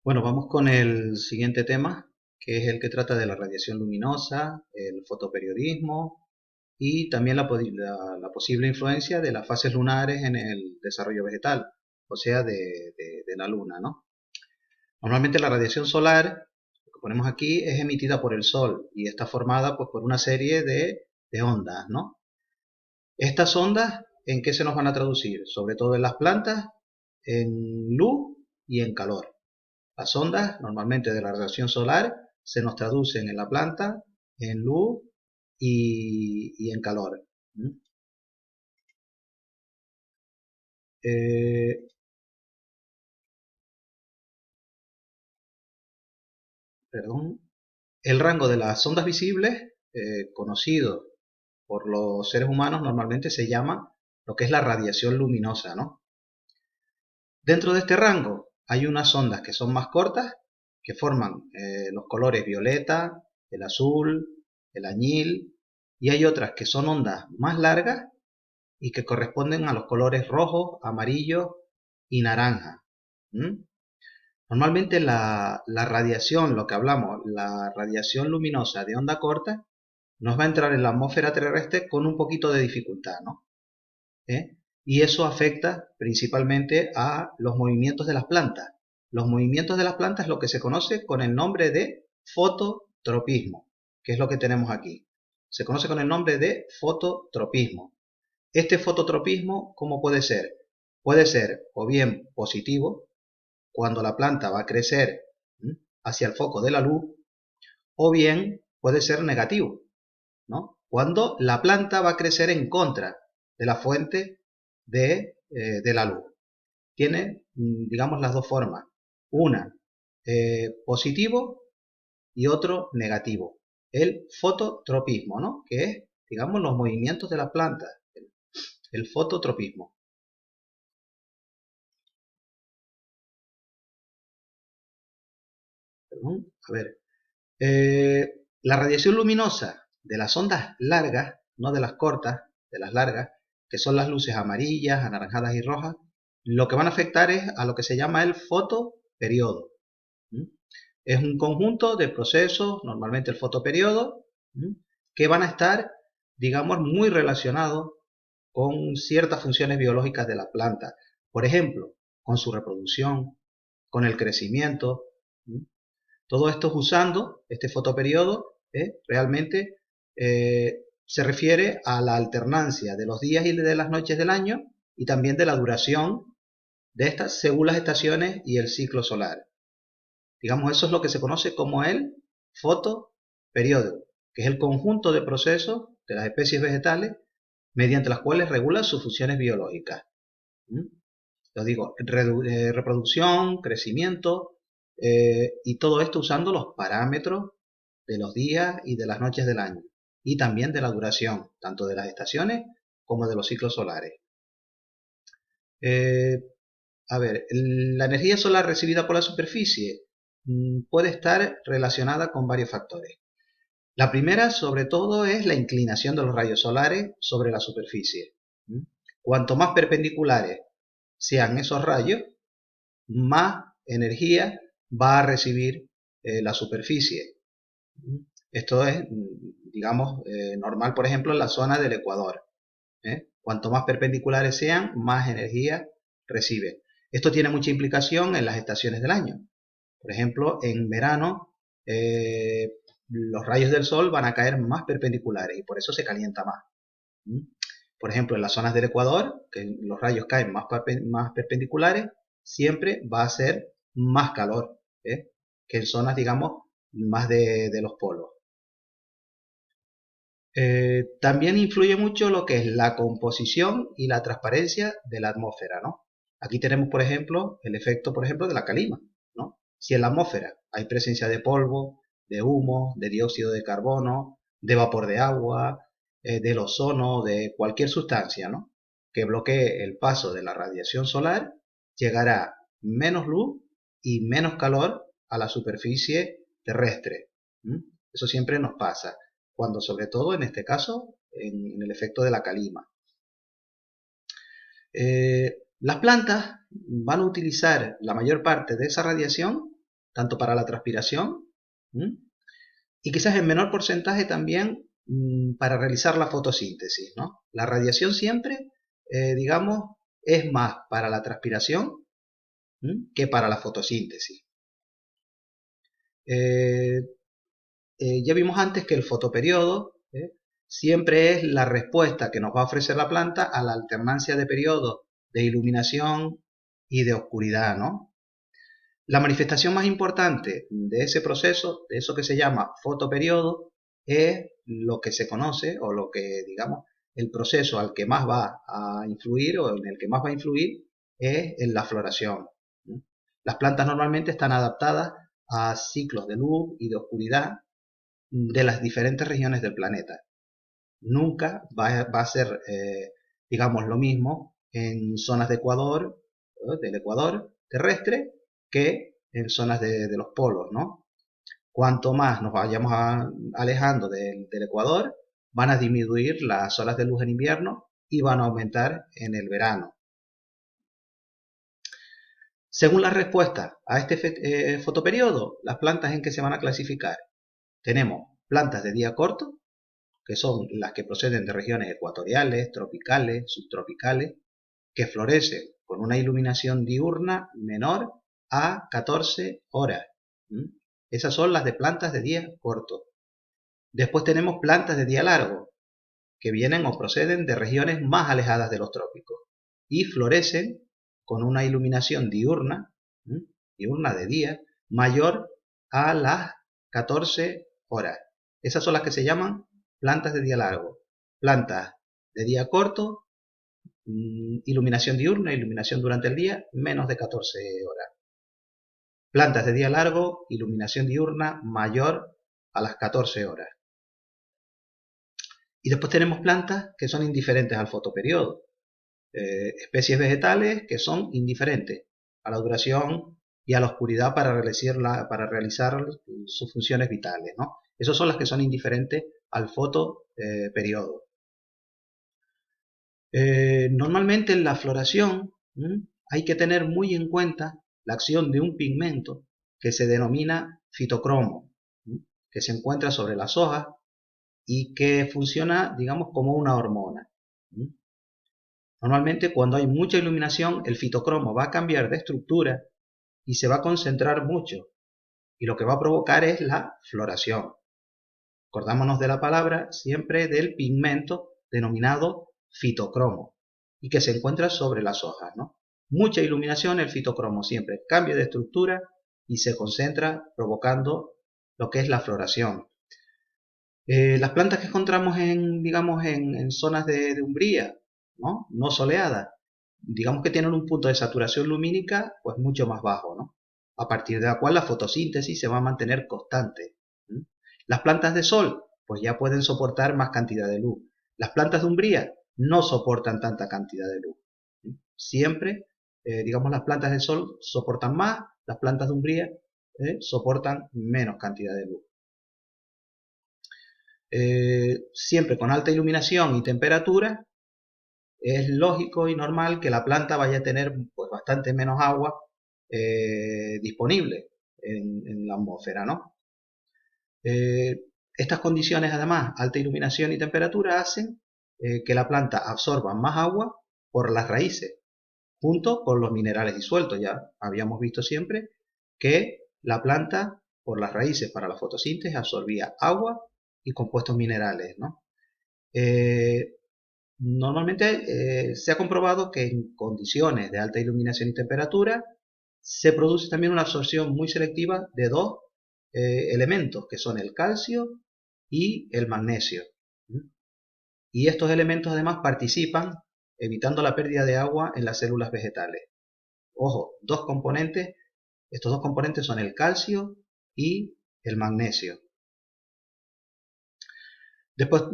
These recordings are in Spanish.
Bueno, vamos con el siguiente tema, que es el que trata de la radiación luminosa, el fotoperiodismo y también la posible influencia de las fases lunares en el desarrollo vegetal, o sea, de la luna, ¿no? Normalmente la radiación solar, lo que ponemos aquí, es emitida por el Sol y está formada pues, por una serie de ondas, ¿no? Estas ondas, ¿en qué se nos van a traducir? Sobre todo en las plantas, en luz y en calor. Las ondas, normalmente de la radiación solar, se nos traducen en la planta en luz y en calor. ¿Mm? Eh, Perdón. El rango de las ondas visibles, conocido por los seres humanos, normalmente se llama lo que es la radiación luminosa, ¿no? Dentro de este rango hay unas ondas que son más cortas, que forman los colores violeta, el azul, el añil, y hay otras que son ondas más largas y que corresponden a los colores rojo, amarillo y naranja. ¿Mm? Normalmente la radiación, lo que hablamos, la radiación luminosa de onda corta, nos va a entrar en la atmósfera terrestre con un poquito de dificultad, ¿no? ¿Eh? Y eso afecta principalmente a los movimientos de las plantas. Los movimientos de las plantas es lo que se conoce con el nombre de fototropismo, que es lo que tenemos aquí. Se conoce con el nombre de fototropismo. Este fototropismo, ¿cómo puede ser? Puede ser o bien positivo, cuando la planta va a crecer hacia el foco de la luz, o bien puede ser negativo, ¿no? Cuando la planta va a crecer en contra de la fuente de la luz. Tiene, digamos, las dos formas. Una, positivo y otro negativo. El fototropismo, ¿no? Que es, digamos, los movimientos de las plantas. El fototropismo. Perdón, a ver. La radiación luminosa de las ondas largas, no de las cortas, de las largas, que son las luces amarillas, anaranjadas y rojas, lo que van a afectar es a lo que se llama el fotoperiodo. ¿Mm? Es un conjunto de procesos, normalmente el fotoperiodo, que van a estar, digamos, muy relacionados con ciertas funciones biológicas de la planta. Por ejemplo, con su reproducción, con el crecimiento. Todo esto es usando este fotoperiodo, realmente se refiere a la alternancia de los días y de las noches del año y también de la duración de estas según las estaciones y el ciclo solar. Digamos, eso es lo que se conoce como el fotoperiodo, que es el conjunto de procesos de las especies vegetales mediante las cuales regulan sus funciones biológicas. ¿Mm? Lo digo, reproducción, crecimiento, y todo esto usando los parámetros de los días y de las noches del año, y también de la duración, tanto de las estaciones como de los ciclos solares. Eh, a ver, la energía solar recibida por la superficie puede estar relacionada con varios factores. La primera, sobre todo, es la inclinación de los rayos solares sobre la superficie. Cuanto más perpendiculares sean esos rayos, más energía va a recibir la superficie. Esto es, digamos, normal, por ejemplo, en la zona del Ecuador. Cuanto más perpendiculares sean, más energía recibe. Esto tiene mucha implicación en las estaciones del año. Por ejemplo, en verano los rayos del sol van a caer más perpendiculares y por eso se calienta más. Por ejemplo, en las zonas del Ecuador, que los rayos caen más perpendiculares, siempre va a ser más calor que en zonas, digamos, más de los polos. También influye mucho lo que es la composición y la transparencia de la atmósfera, ¿no? Aquí tenemos, por ejemplo, el efecto, por ejemplo, de la calima, ¿no? Si en la atmósfera hay presencia de polvo, de humo, de dióxido de carbono, de vapor de agua, del ozono, de cualquier sustancia, ¿no? Que bloquee el paso de la radiación solar, llegará menos luz y menos calor a la superficie terrestre. Eso siempre nos pasa cuando sobre todo en este caso en el efecto de la calima. Las plantas van a utilizar la mayor parte de esa radiación tanto para la transpiración, y quizás en menor porcentaje también para realizar la fotosíntesis, ¿no? La radiación siempre, digamos, es más para la transpiración que para la fotosíntesis. Ya vimos antes que el fotoperiodo siempre es la respuesta que nos va a ofrecer la planta a la alternancia de periodos de iluminación y de oscuridad, ¿no? La manifestación más importante de ese proceso, de eso que se llama fotoperiodo, es lo que se conoce o lo que, digamos, el proceso al que más va a influir o en el que más va a influir es en la floración. Las plantas normalmente están adaptadas a ciclos de luz y de oscuridad de las diferentes regiones del planeta. Nunca va a ser, digamos, lo mismo en zonas de Ecuador, del Ecuador terrestre, que en zonas de los polos, ¿no? Cuanto más nos vayamos alejando del Ecuador, van a disminuir las horas de luz en invierno y van a aumentar en el verano. Según la respuesta a este fotoperiodo, las plantas en que se van a clasificar. Tenemos plantas de día corto, que son las que proceden de regiones ecuatoriales, tropicales, subtropicales, que florecen con una iluminación diurna menor a 14 horas. Esas son las de plantas de día corto. Después tenemos plantas de día largo, que vienen o proceden de regiones más alejadas de los trópicos y florecen con una iluminación diurna, diurna de día, mayor a las 14 horas. Esas son las que se llaman plantas de día largo. Plantas de día corto, iluminación diurna, iluminación durante el día, menos de 14 horas. Plantas de día largo, iluminación diurna mayor a las 14 horas. Y después tenemos plantas que son indiferentes al fotoperiodo. Especies vegetales que son indiferentes a la duración y a la oscuridad para realizar sus funciones vitales, ¿no? Esas son las que son indiferentes al fotoperiodo. Normalmente en la floración hay que tener muy en cuenta la acción de un pigmento que se denomina fitocromo, que se encuentra sobre las hojas y que funciona, digamos, como una hormona. Normalmente cuando hay mucha iluminación el fitocromo va a cambiar de estructura y se va a concentrar mucho y lo que va a provocar es la floración. Acordémonos de la palabra siempre del pigmento denominado fitocromo y que se encuentra sobre las hojas, ¿no? Mucha iluminación, el fitocromo siempre cambia de estructura y se concentra provocando lo que es la floración. Las plantas que encontramos digamos, en zonas de umbría, no soleadas, digamos que tienen un punto de saturación lumínica pues mucho más bajo, ¿no? A partir de la cual la fotosíntesis se va a mantener constante. Las plantas de sol pues ya pueden soportar más cantidad de luz. Las plantas de umbría no soportan tanta cantidad de luz. Siempre, digamos, las plantas de sol soportan más, las plantas de umbría soportan menos cantidad de luz. Siempre con alta iluminación y temperatura, es lógico y normal que la planta vaya a tener pues, bastante menos agua disponible en la atmósfera, ¿no? Estas condiciones, además, alta iluminación y temperatura, hacen que la planta absorba más agua por las raíces, junto con los minerales disueltos. Ya habíamos visto siempre que la planta, por las raíces para la fotosíntesis, absorbía agua y compuestos minerales, ¿no? Normalmente se ha comprobado que en condiciones de alta iluminación y temperatura se produce también una absorción muy selectiva de dos elementos, que son el calcio y el magnesio. Y estos elementos además participan evitando la pérdida de agua en las células vegetales. Ojo, estos dos componentes son el calcio y el magnesio. Después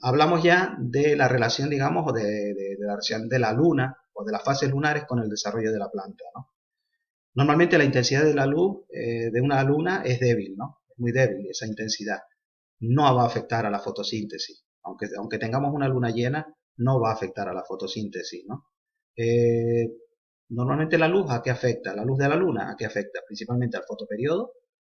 hablamos ya de la relación, digamos, de la relación de la luna o de las fases lunares con el desarrollo de la planta, ¿no? Normalmente la intensidad de la luz de una luna es débil, ¿no? Es muy débil esa intensidad. No va a afectar a la fotosíntesis. Aunque tengamos una luna llena, no va a afectar a la fotosíntesis, ¿no? Normalmente la luz, ¿a qué afecta? La luz de la luna, ¿a qué afecta? Principalmente al fotoperiodo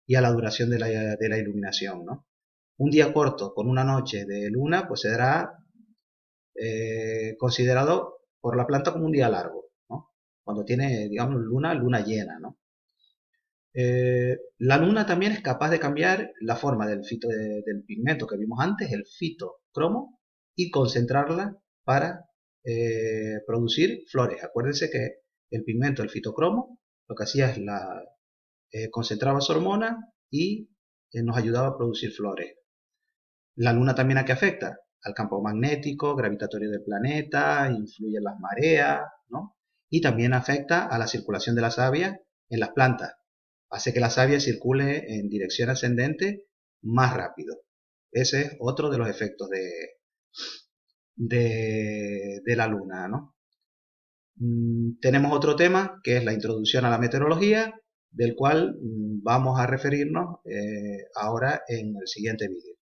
y a la duración de la iluminación, ¿no? Un día corto con una noche de luna, pues será considerado por la planta como un día largo, ¿no? Cuando tiene, digamos, luna llena, ¿no? La luna también es capaz de cambiar la forma del pigmento que vimos antes, el fitocromo, y concentrarla para producir flores. Acuérdense que el pigmento, el fitocromo, lo que hacía es concentraba su hormona y nos ayudaba a producir flores. La luna también a qué afecta, al campo magnético, gravitatorio del planeta, influye en las mareas, ¿no? Y también afecta a la circulación de la savia en las plantas. Hace que la savia circule en dirección ascendente más rápido. Ese es otro de los efectos de la luna, ¿no? Tenemos otro tema que es la introducción a la meteorología, del cual vamos a referirnos ahora en el siguiente vídeo.